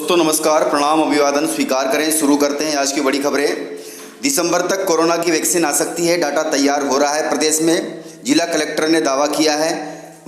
दोस्तों नमस्कार, प्रणाम, अभिवादन स्वीकार करें। शुरू करते हैं आज की बड़ी खबरें। दिसंबर तक कोरोना की वैक्सीन आ सकती है, डाटा तैयार हो रहा है प्रदेश में, जिला कलेक्टर ने दावा किया है।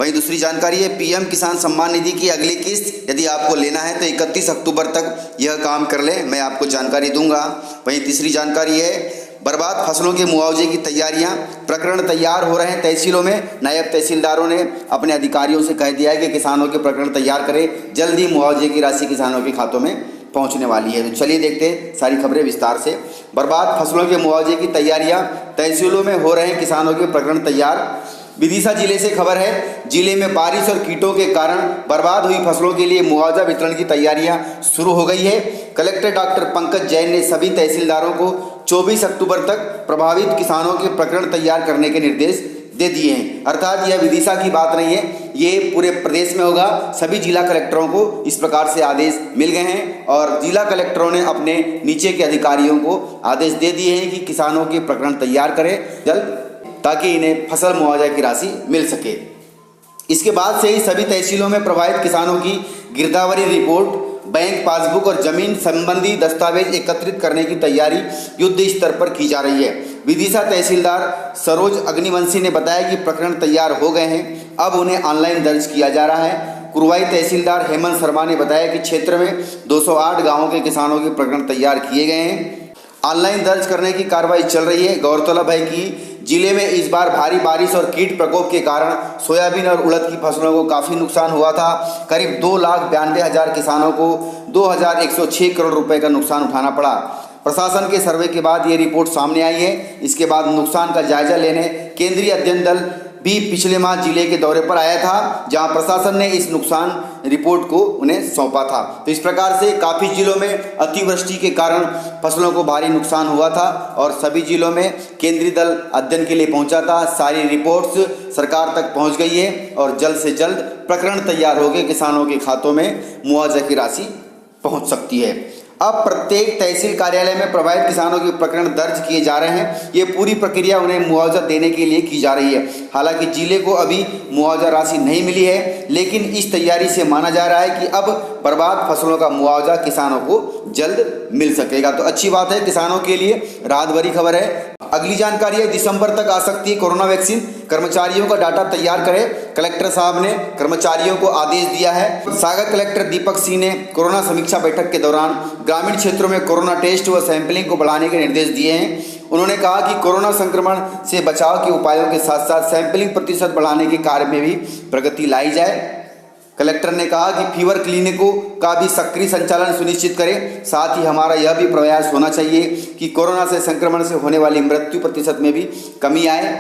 वहीं दूसरी जानकारी है पीएम किसान सम्मान निधि की अगली किस्त यदि आपको लेना है तो 31 अक्टूबर तक यह काम कर लें, मैं आपको जानकारी दूंगा। वहीं तीसरी जानकारी है बर्बाद फसलों के मुआवजे की तैयारियां, प्रकरण तैयार हो रहे हैं तहसीलों में। नायब तहसीलदारों ने अपने अधिकारियों से कह दिया है कि किसानों के प्रकरण तैयार करें, जल्द ही मुआवजे की राशि किसानों के खातों में पहुंचने वाली है। तो चलिए देखते हैं सारी खबरें विस्तार से। बर्बाद फसलों के मुआवजे की तैयारियां, तहसीलों में हो रहे हैं किसानों के प्रकरण तैयार। विदिशा जिले से खबर है, जिले में बारिश और कीटों के कारण बर्बाद हुई फसलों के लिए मुआवजा वितरण की तैयारियां शुरू हो गई है। कलेक्टर डॉक्टर पंकज जैन ने सभी तहसीलदारों को 24 अक्टूबर तक प्रभावित किसानों के प्रकरण तैयार करने के निर्देश दे दिए हैं। अर्थात यह विदिशा की बात नहीं है, ये पूरे प्रदेश में होगा। सभी जिला कलेक्टरों को इस प्रकार से आदेश मिल गए हैं और जिला कलेक्टरों ने अपने नीचे के अधिकारियों को आदेश दे दिए हैं कि किसानों के प्रकरण तैयार करें जल्द, ताकि इन्हें फसल मुआवजा की राशि मिल सके। इसके बाद से ही सभी तहसीलों में प्रभावित किसानों की गिरदावरी रिपोर्ट, बैंक पासबुक और जमीन संबंधी दस्तावेज एकत्रित करने की तैयारी युद्ध स्तर पर की जा रही है। विदिशा तहसीलदार सरोज अग्निवंशी ने बताया कि प्रकरण तैयार हो गए हैं, अब उन्हें ऑनलाइन दर्ज किया जा रहा है। कुरवाई तहसीलदार हेमंत शर्मा ने बताया कि क्षेत्र में 208 गाँवों के किसानों के प्रकरण तैयार किए गए हैं, ऑनलाइन दर्ज करने की कार्रवाई चल रही है। गौरतलब है कि जिले में इस बार भारी बारिश और कीट प्रकोप के कारण सोयाबीन और उड़द की फसलों को काफ़ी नुकसान हुआ था। करीब 2,92,000 किसानों को 2,106 करोड़ रुपए का नुकसान उठाना पड़ा। प्रशासन के सर्वे के बाद ये रिपोर्ट सामने आई है। इसके बाद नुकसान का जायजा लेने केंद्रीय अध्ययन दल भी पिछले माह जिले के दौरे पर आया था, जहां प्रशासन ने इस नुकसान रिपोर्ट को उन्हें सौंपा था। तो इस प्रकार से काफ़ी जिलों में अतिवृष्टि के कारण फसलों को भारी नुकसान हुआ था और सभी जिलों में केंद्रीय दल अध्ययन के लिए पहुंचा था। सारी रिपोर्ट्स सरकार तक पहुंच गई है और जल्द से जल्द प्रकरण तैयार होकर किसानों के खातों में मुआवजा की राशि पहुँच सकती है। अब प्रत्येक तहसील कार्यालय में प्रभावित किसानों के प्रकरण दर्ज किए जा रहे हैं। ये पूरी प्रक्रिया उन्हें मुआवजा देने के लिए की जा रही है। हालांकि जिले को अभी मुआवजा राशि नहीं मिली है, लेकिन इस तैयारी से माना जा रहा है कि अब बर्बाद फसलों का मुआवजा किसानों को जल्द मिल सकेगा। तो अच्छी बात है, किसानों के लिए राहत भरी खबर है। अगली जानकारी है, दिसंबर तक आ सकती है कोरोना वैक्सीन, कर्मचारियों का डाटा तैयार करें। कलेक्टर साहब ने कर्मचारियों को आदेश दिया है। सागर कलेक्टर दीपक सिंह ने कोरोना समीक्षा बैठक के दौरान ग्रामीण क्षेत्रों में कोरोना टेस्ट व सैंपलिंग को बढ़ाने के निर्देश दिए हैं। उन्होंने कहा कि कोरोना संक्रमण से बचाव के उपायों के साथ साथ सैंपलिंग प्रतिशत बढ़ाने के कार्य में भी प्रगति लाई जाए। कलेक्टर ने कहा कि फीवर क्लिनिकों का भी सक्रिय संचालन सुनिश्चित करें। साथ ही हमारा यह भी प्रयास होना चाहिए कि कोरोना से संक्रमण से होने वाली मृत्यु प्रतिशत में भी कमी आए।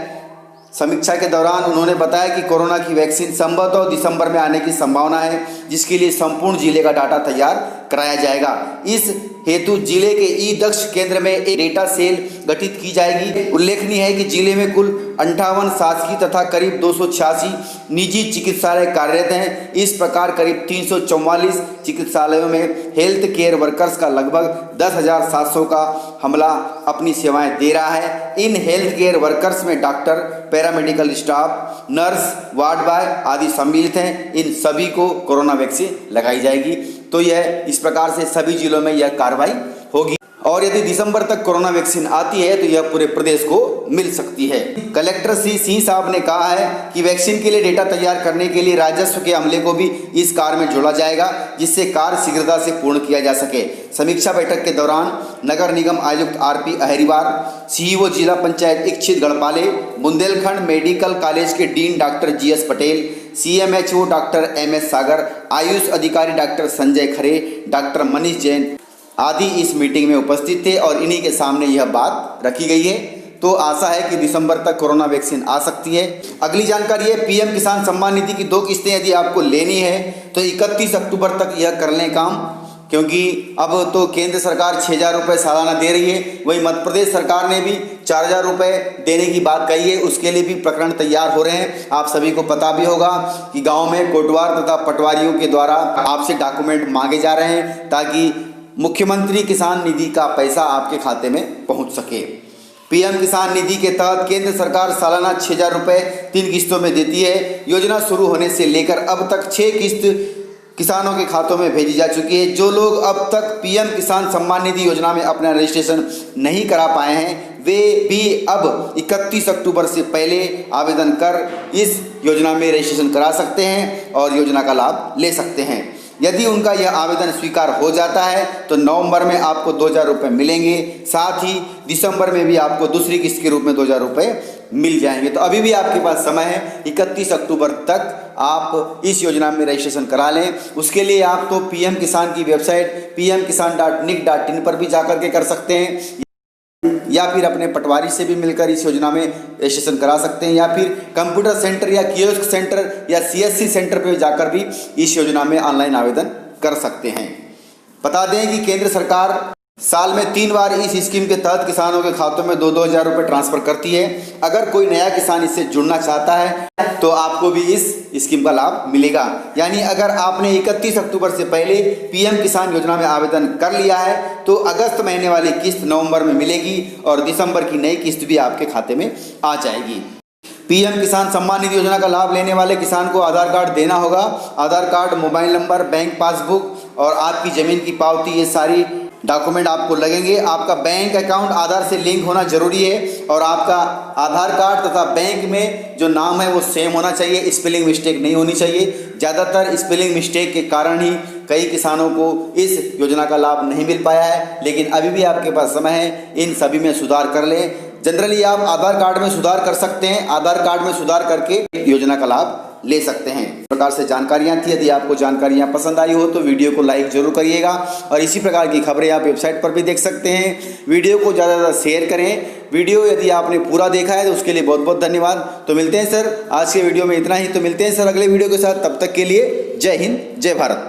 समीक्षा के दौरान उन्होंने बताया कि कोरोना की वैक्सीन संभवतः दिसंबर में आने की संभावना है, जिसके लिए संपूर्ण जिले का डाटा तैयार कराया जाएगा। इस हेतु जिले के ई दक्ष केंद्र में एक डेटा सेल गठित की जाएगी। उल्लेखनीय है कि जिले में कुल 58 शासकीय तथा करीब 286 निजी चिकित्सालय कार्यरत हैं। इस प्रकार करीब 344 चिकित्सालयों में हेल्थ केयर वर्कर्स का लगभग 10,700 का हमला अपनी सेवाएं दे रहा है। इन हेल्थ केयर वर्कर्स में doctor, paramedical staff, nurse, ward boy आदि सम्मिलित हैं। इन सभी को कोरोना वैक्सीन लगाई जाएगी। तो यह इस प्रकार से सभी जिलों में यह कार्रवाई होगी और यदि दिसंबर तक कोरोना वैक्सीन आती है तो यह पूरे प्रदेश को मिल सकती है। कलेक्टर श्री सिंह साहब ने कहा है कि वैक्सीन के लिए डेटा तैयार करने के लिए राजस्व के अमले को भी इस कार्य में जोड़ा जाएगा, जिससे कार्य शीघ्रता से पूर्ण किया जा सके। समीक्षा बैठक के दौरान नगर निगम आयुक्त आरपी अहरिवार, सीईओ जिला पंचायत इच्छित गढ़पाले, बुंदेलखंड मेडिकल कॉलेज के dean doctor GS Patel, CMHO doctor MS Sagar, AYUSH अधिकारी डॉक्टर संजय खरे, डॉक्टर मनीष जैन आदि इस मीटिंग में उपस्थित थे और इन्हीं के सामने यह बात रखी गई है। तो आशा है कि दिसंबर तक कोरोना वैक्सीन आ सकती है। अगली जानकारी है पीएम किसान सम्मान निधि की 2 किस्तें यदि आपको लेनी है तो 31 अक्टूबर तक यह कर लें काम, क्योंकि अब तो केंद्र सरकार 6,000 रुपये सालाना दे रही है। वहीं मध्य प्रदेश सरकार ने भी 4,000 रुपये देने की बात कही है, उसके लिए भी प्रकरण तैयार हो रहे हैं। आप सभी को पता भी होगा कि गाँव में कोटवार तथा पटवारियों के द्वारा आपसे डॉक्यूमेंट मांगे जा रहे हैं ताकि मुख्यमंत्री किसान निधि का पैसा आपके खाते में पहुंच सके। पीएम किसान निधि के तहत केंद्र सरकार सालाना 6,000 रुपये 3 किस्तों में देती है। योजना शुरू होने से लेकर अब तक 6 किस्त किसानों के खातों में भेजी जा चुकी है। जो लोग अब तक पीएम किसान सम्मान निधि योजना में अपना रजिस्ट्रेशन नहीं करा पाए हैं, वे भी अब 31 अक्टूबर से पहले आवेदन कर इस योजना में रजिस्ट्रेशन करा सकते हैं और योजना का लाभ ले सकते हैं। यदि उनका यह आवेदन स्वीकार हो जाता है तो नवंबर में आपको 2000 रुपये मिलेंगे, साथ ही दिसंबर में भी आपको दूसरी किस्त के रूप में 2000 रुपये मिल जाएंगे। तो अभी भी आपके पास समय है, 31 अक्टूबर तक आप इस योजना में रजिस्ट्रेशन करा लें। उसके लिए आप तो पीएम किसान की वेबसाइट pmkisan.nic.in पर भी जाकर के कर सकते हैं, या फिर अपने पटवारी से भी मिलकर इस योजना में रजिस्ट्रेशन करा सकते हैं, या फिर कंप्यूटर सेंटर या कियोस्क सेंटर या सीएससी सेंटर पर जाकर भी इस योजना में ऑनलाइन आवेदन कर सकते हैं। बता दें कि केंद्र सरकार साल में 3 बार इस स्कीम के तहत किसानों के खातों में 2-2 हज़ार रुपये ट्रांसफ़र करती है। अगर कोई नया किसान इससे जुड़ना चाहता है तो आपको भी इस स्कीम का लाभ मिलेगा। यानी अगर आपने 31 अक्टूबर से पहले पीएम किसान योजना में आवेदन कर लिया है तो अगस्त महीने वाली किस्त नवंबर में मिलेगी और दिसंबर की नई किस्त भी आपके खाते में आ जाएगी। पीएम किसान सम्मान निधि योजना का लाभ लेने वाले किसान को आधार कार्ड देना होगा। Aadhaar card, mobile number, bank passbook और आपकी ज़मीन की पावती, ये सारी डॉक्यूमेंट आपको लगेंगे। आपका बैंक अकाउंट आधार से लिंक होना जरूरी है और आपका आधार कार्ड तथा बैंक में जो नाम है वो सेम होना चाहिए, स्पेलिंग मिस्टेक नहीं होनी चाहिए। ज़्यादातर स्पेलिंग मिस्टेक के कारण ही कई किसानों को इस योजना का लाभ नहीं मिल पाया है, लेकिन अभी भी आपके पास समय है, इन सभी में सुधार कर लें। जनरली आप आधार कार्ड में सुधार कर सकते हैं, आधार कार्ड में सुधार करके योजना का लाभ ले सकते हैं। इस प्रकार से जानकारियां थी। यदि आपको जानकारियां पसंद आई हो तो वीडियो को लाइक जरूर करिएगा और इसी प्रकार की खबरें आप वेबसाइट पर भी देख सकते हैं। वीडियो को ज़्यादा से ज़्यादा शेयर करें। वीडियो यदि आपने पूरा देखा है तो उसके लिए बहुत बहुत धन्यवाद। तो मिलते हैं सर, आज के वीडियो में इतना ही। तो मिलते हैं सर अगले वीडियो के साथ, तब तक के लिए जय हिंद, जय भारत।